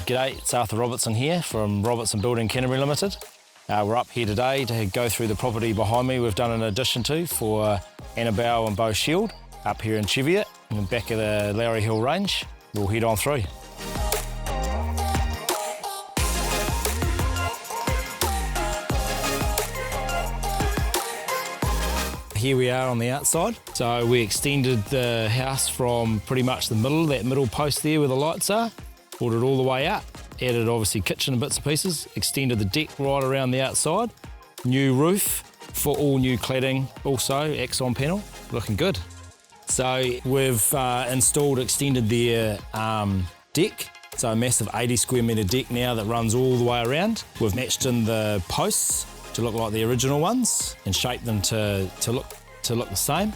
G'day, it's Arthur Robertson here from Robertson Building Canterbury Ltd. We're up here today to go through the property behind me we've done an addition to for Annabel and Beau Shield up here in Cheviot in the back of the Lowry Hill range. We'll head on through. Here we are on the outside. So we extended the house from pretty much the middle, that middle post there where the lights are, brought it all the way up, added obviously kitchen and bits and pieces, extended the deck right around the outside, new roof for all new cladding also, Axon panel, looking good. So we've extended their deck, so a massive 80 square metre deck now that runs all the way around. We've matched in the posts to look like the original ones and shaped them to look the same.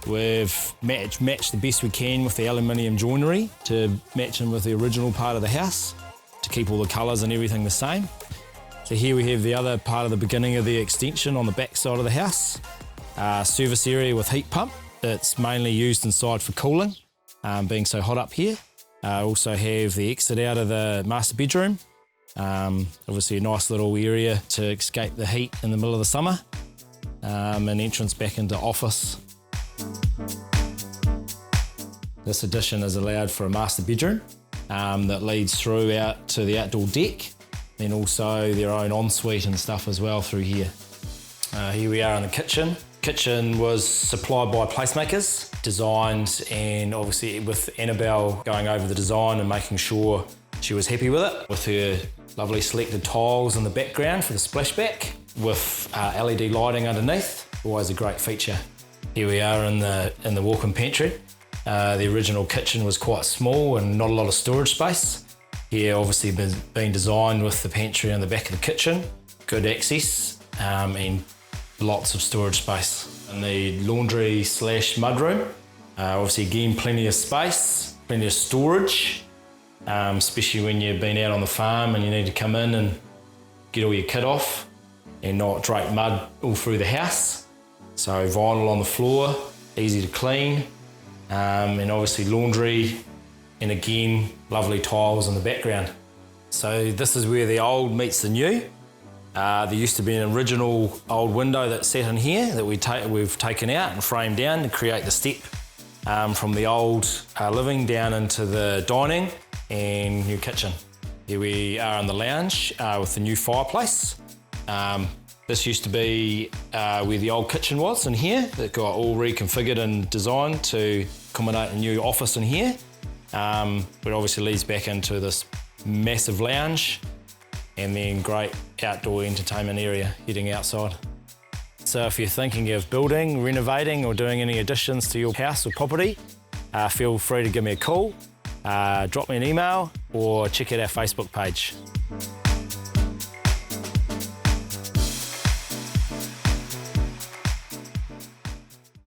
We've matched the best we can with the aluminium joinery to match them with the original part of the house to keep all the colours and everything the same. So here we have the other part of the beginning of the extension on the back side of the house. Service area with heat pump. It's mainly used inside for cooling, being so hot up here. Also have the exit out of the master bedroom. Obviously a nice little area to escape the heat in the middle of the summer. An entrance back into office. This addition is allowed for a master bedroom that leads through out to the outdoor deck, and also their own ensuite and stuff as well through here. Here we are in the kitchen. Kitchen was supplied by Placemakers, designed, and obviously with Annabel going over the design and making sure she was happy with it, with her lovely selected tiles in the background for the splashback, with LED lighting underneath, always a great feature. Here we are in the walk-in pantry. The original kitchen was quite small and not a lot of storage space. Here obviously been designed with the pantry on the back of the kitchen, good access and lots of storage space. And the laundry / mudroom, obviously again plenty of space, plenty of storage, especially when you've been out on the farm and you need to come in and get all your kit off and not drape mud all through the house. So vinyl on the floor, easy to clean, and obviously laundry, and again, lovely tiles in the background. So this is where the old meets the new. There used to be an original old window that sat in here that we've taken out and framed down to create the step from the old living down into the dining and new kitchen. Here we are in the lounge with the new fireplace. This used to be where the old kitchen was in here, that got all reconfigured and designed to accommodate a new office in here. But obviously leads back into this massive lounge and then great outdoor entertainment area heading outside. So if you're thinking of building, renovating or doing any additions to your house or property, feel free to give me a call, drop me an email or check out our Facebook page.